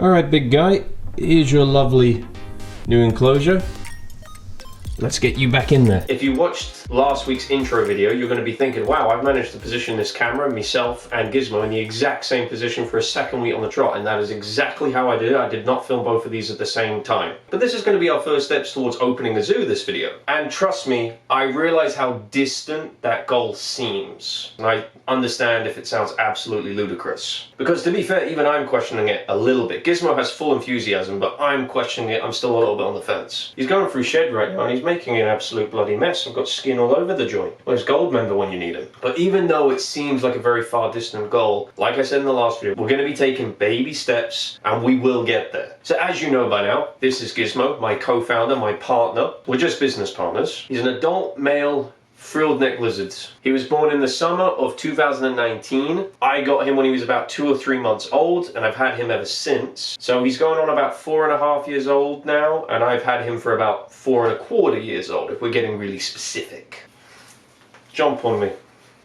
Alright, big guy, here's your lovely new enclosure. Let's get you back in there. If you watched last week's intro video, you're going to be thinking, wow, I've managed to position this camera, myself and Gizmo in the exact same position for a second week on the trot, and that is exactly how I did it. I did not film both of these at the same time. But this is going to be our first steps towards opening a zoo this video. And trust me, I realize how distant that goal seems. And I understand if it sounds absolutely ludicrous. Because to be fair, even I'm questioning it a little bit. Gizmo has full enthusiasm, but I'm questioning it. I'm still a little bit on the fence. He's going through shed right now, and he's making an absolute bloody mess. I've got skin all over the joint. Where's Goldmember when you need him? But even though it seems like a very far distant goal, like I said in the last video, we're going to be taking baby steps, and we will get there. So as you know by now, this is Gizmo, my co-founder, my partner. We're just business partners. He's an adult male frilled neck lizard. He was born in the summer of 2019. I got him when he was about 2 or 3 months old, and I've had him ever since. So he's going on about 4.5 years old now, and I've had him for about 4.25 years old, if we're getting really specific. Jump on me.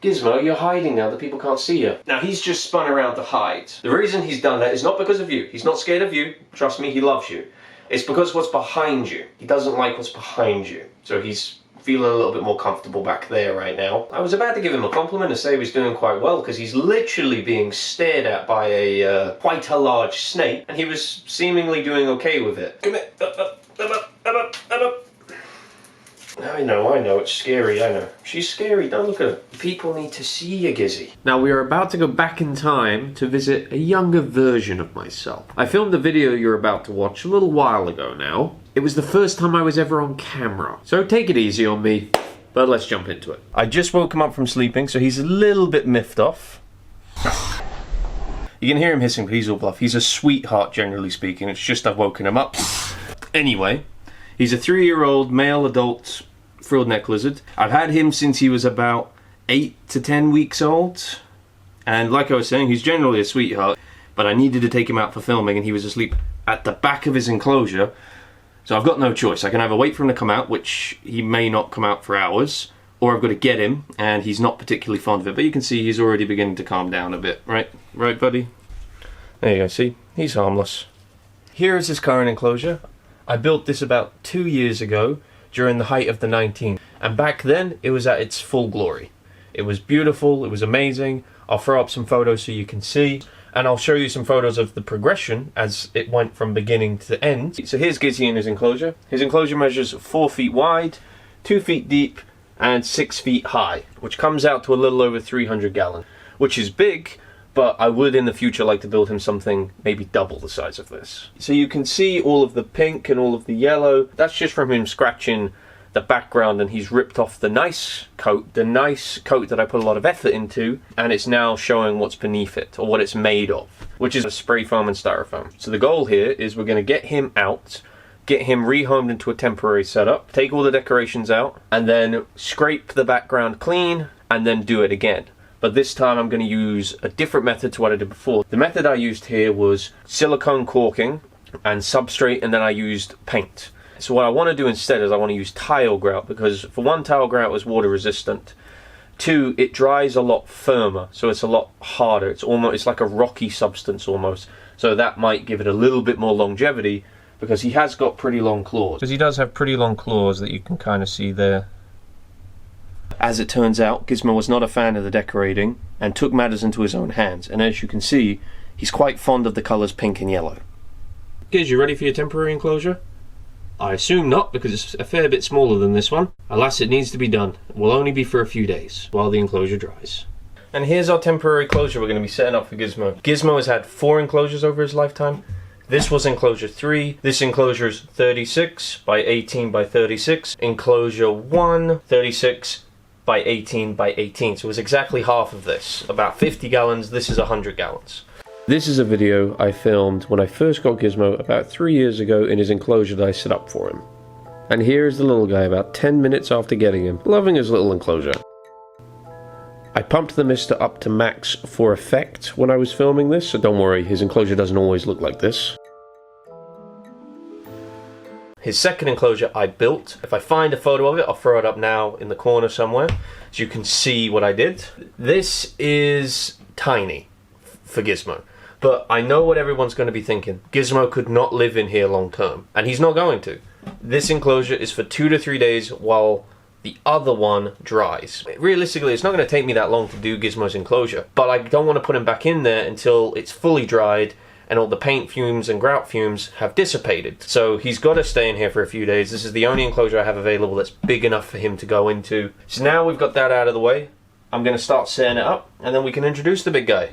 Gizmo, you're hiding now that people can't see you. Now, he's just spun around to hide. The reason he's done that is not because of you. He's not scared of you. Trust me, he loves you. It's because what's behind you. He doesn't like what's behind you. So he's feeling a little bit more comfortable back there right now. I was about to give him a compliment and say he was doing quite well, because he's literally being stared at by a quite a large snake, and he was seemingly doing okay with it. Come here. Up. I know, it's scary, I know. She's scary, don't look at her. People need to see you, Gizzy. Now, we are about to go back in time to visit a younger version of myself. I filmed the video you're about to watch a little while ago now. It was the first time I was ever on camera. So take it easy on me, but let's jump into it. I just woke him up from sleeping, so he's a little bit miffed off. You can hear him hissing, but he's all bluff. He's a sweetheart, generally speaking. It's just I've woken him up. Anyway, he's a 3-year-old male adult frilled neck lizard. I've had him since he was about 8 to 10 weeks old. And like I was saying, he's generally a sweetheart, but I needed to take him out for filming, and he was asleep at the back of his enclosure. So I've got no choice. I can either wait for him to come out, which he may not come out for hours, or I've got to get him, and he's not particularly fond of it. But you can see he's already beginning to calm down a bit, right? Right, buddy? There you go, see? He's harmless. Here is his current enclosure. I built this about 2 years ago, during the height of the 19th. And back then, it was at its full glory. It was beautiful, it was amazing. I'll throw up some photos so you can see. And I'll show you some photos of the progression as it went from beginning to end. So here's Gizzy in his enclosure. His enclosure measures 4 feet wide, 2 feet deep, and 6 feet high, which comes out to a little over 300 gallons, which is big, but I would in the future like to build him something maybe double the size of this. So you can see all of the pink and all of the yellow. That's just from him scratching the background, and he's ripped off the nice coat that I put a lot of effort into, and it's now showing what's beneath it, or what it's made of, which is a spray foam and styrofoam. So the goal here is we're going to get him out, get him rehomed into a temporary setup, take all the decorations out, and then scrape the background clean, and then do it again. But this time I'm going to use a different method to what I did before. The method I used here was silicone caulking and substrate, and then I used paint. So what I want to do instead is I want to use tile grout, because for one, tile grout is water resistant. 2, it dries a lot firmer, so it's a lot harder. It's like a rocky substance almost. So that might give it a little bit more longevity, because he has got pretty long claws. Because he does have pretty long claws that you can kind of see there. As it turns out, Gizmo was not a fan of the decorating and took matters into his own hands. And as you can see, he's quite fond of the colours pink and yellow. Giz, you ready for your temporary enclosure? I assume not, because it's a fair bit smaller than this one. Alas, it needs to be done. It will only be for a few days, while the enclosure dries. And here's our temporary closure we're going to be setting up for Gizmo. Gizmo has had 4 enclosures over his lifetime. This was enclosure 3. This enclosure is 36 by 18 by 36. Enclosure 1, 36 by 18 by 18. So it was exactly half of this. About 50 gallons. This is 100 gallons. This is a video I filmed when I first got Gizmo about 3 years ago in his enclosure that I set up for him. And here is the little guy about 10 minutes after getting him, loving his little enclosure. I pumped the mister up to max for effect when I was filming this, so don't worry, his enclosure doesn't always look like this. His second enclosure I built. If I find a photo of it, I'll throw it up now in the corner somewhere, so you can see what I did. This is tiny for Gizmo. But I know what everyone's going to be thinking. Gizmo could not live in here long term, and he's not going to. This enclosure is for 2 to 3 days while the other one dries. Realistically, it's not going to take me that long to do Gizmo's enclosure, but I don't want to put him back in there until it's fully dried and all the paint fumes and grout fumes have dissipated. So he's got to stay in here for a few days. This is the only enclosure I have available that's big enough for him to go into. So now we've got that out of the way, I'm going to start setting it up, and then we can introduce the big guy.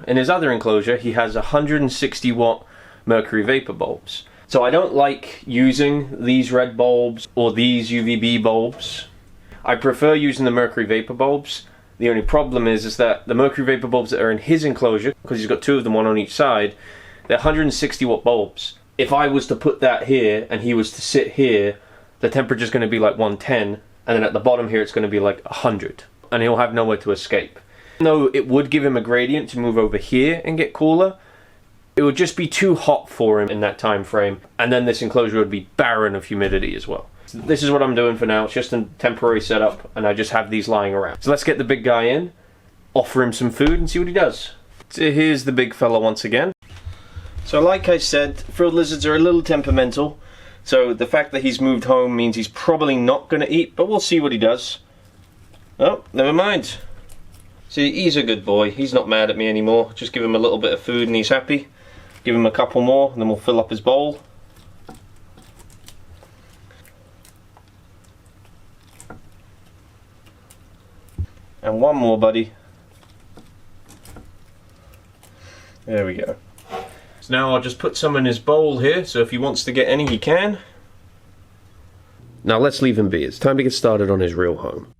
In his other enclosure, he has 160 watt mercury vapor bulbs. So I don't like using these red bulbs or these UVB bulbs. I prefer using the mercury vapor bulbs. The only problem is that the mercury vapor bulbs that are in his enclosure, because he's got 2 of them, one on each side, they're 160 watt bulbs. If I was to put that here and he was to sit here, the temperature's going to be like 110, and then at the bottom here it's going to be like 100, and he'll have nowhere to escape. Though it would give him a gradient to move over here and get cooler, it would just be too hot for him in that time frame, and then this enclosure would be barren of humidity as well. So this is what I'm doing for now. It's just a temporary setup, and I just have these lying around. So let's get the big guy in, offer him some food, and see what he does. So here's the big fella once again. So like I said, frilled lizards are a little temperamental, so the fact that he's moved home means he's probably not going to eat, but we'll see what he does. Oh, never mind. See, he's a good boy. He's not mad at me anymore. Just give him a little bit of food and he's happy. Give him a couple more and then we'll fill up his bowl. And one more, buddy. There we go. So now I'll just put some in his bowl here, so if he wants to get any, he can. Now let's leave him be. It's time to get started on his real home.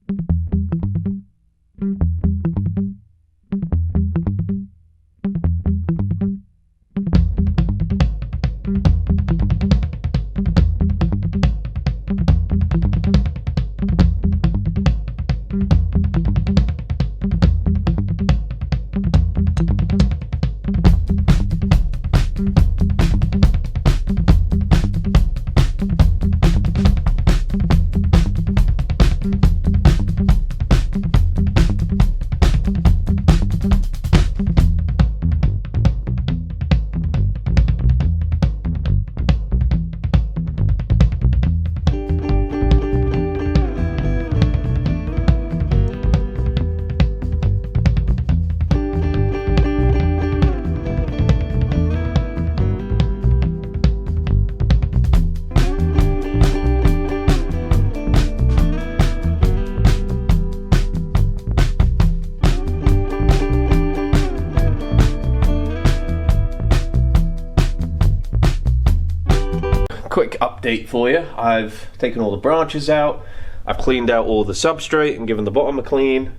Quick update for you. I've taken all the branches out, I've cleaned out all the substrate and given the bottom a clean.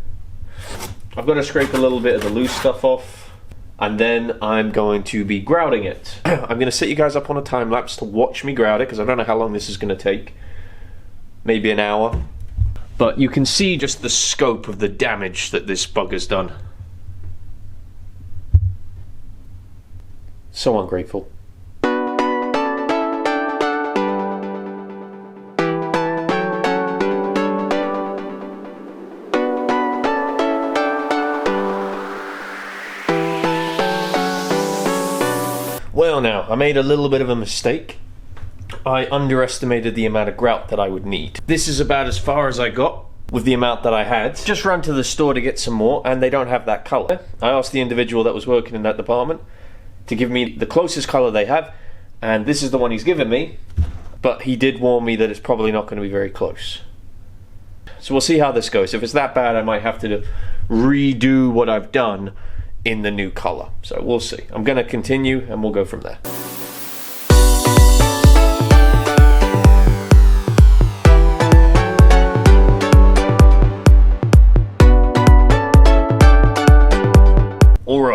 I've got to scrape a little bit of the loose stuff off, and then I'm going to be grouting it. I'm going to set you guys up on a time lapse to watch me grout it, because I don't know how long this is going to take. Maybe an hour. But you can see just the scope of the damage that this bugger's done. So ungrateful. Well now, I made a little bit of a mistake. I underestimated the amount of grout that I would need. This is about as far as I got with the amount that I had. Just ran to the store to get some more, and they don't have that color. I asked the individual that was working in that department to give me the closest color they have, and this is the one he's given me, but he did warn me that it's probably not going to be very close. So we'll see how this goes. If it's that bad, I might have to redo what I've done in the new color. So we'll see. I'm going to continue and we'll go from there.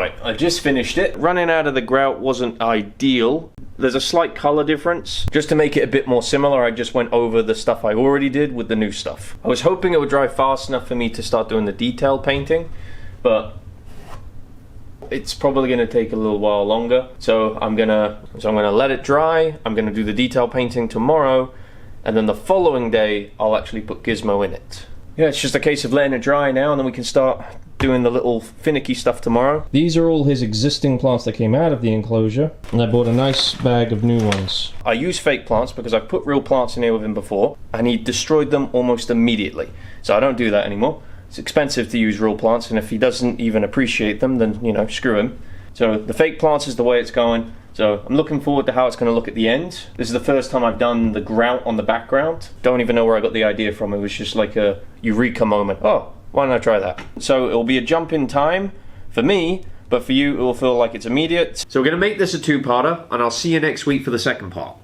Alright, I just finished it. Running out of the grout wasn't ideal. There's a slight color difference. Just to make it a bit more similar, I just went over the stuff I already did with the new stuff. I was hoping it would dry fast enough for me to start doing the detail painting, but it's probably going to take a little while longer. So I'm gonna let it dry. I'm gonna do the detail painting tomorrow, and then the following day I'll actually put Gizmo in it. Yeah, it's just a case of letting it dry now, and then we can start doing the little finicky stuff tomorrow. These are all his existing plants that came out of the enclosure, and I bought a nice bag of new ones. I use fake plants because I've put real plants in here with him before, and he destroyed them almost immediately. So I don't do that anymore. It's expensive to use real plants, and if he doesn't even appreciate them, then, you know, screw him. So the fake plants is the way it's going. So I'm looking forward to how it's going to look at the end. This is the first time I've done the grout on the background. Don't even know where I got the idea from. It was just like a eureka moment. Oh, why don't I try that? So it'll be a jump in time for me, but for you it will feel like it's immediate. So we're going to make this a two-parter, and I'll see you next week for the second part.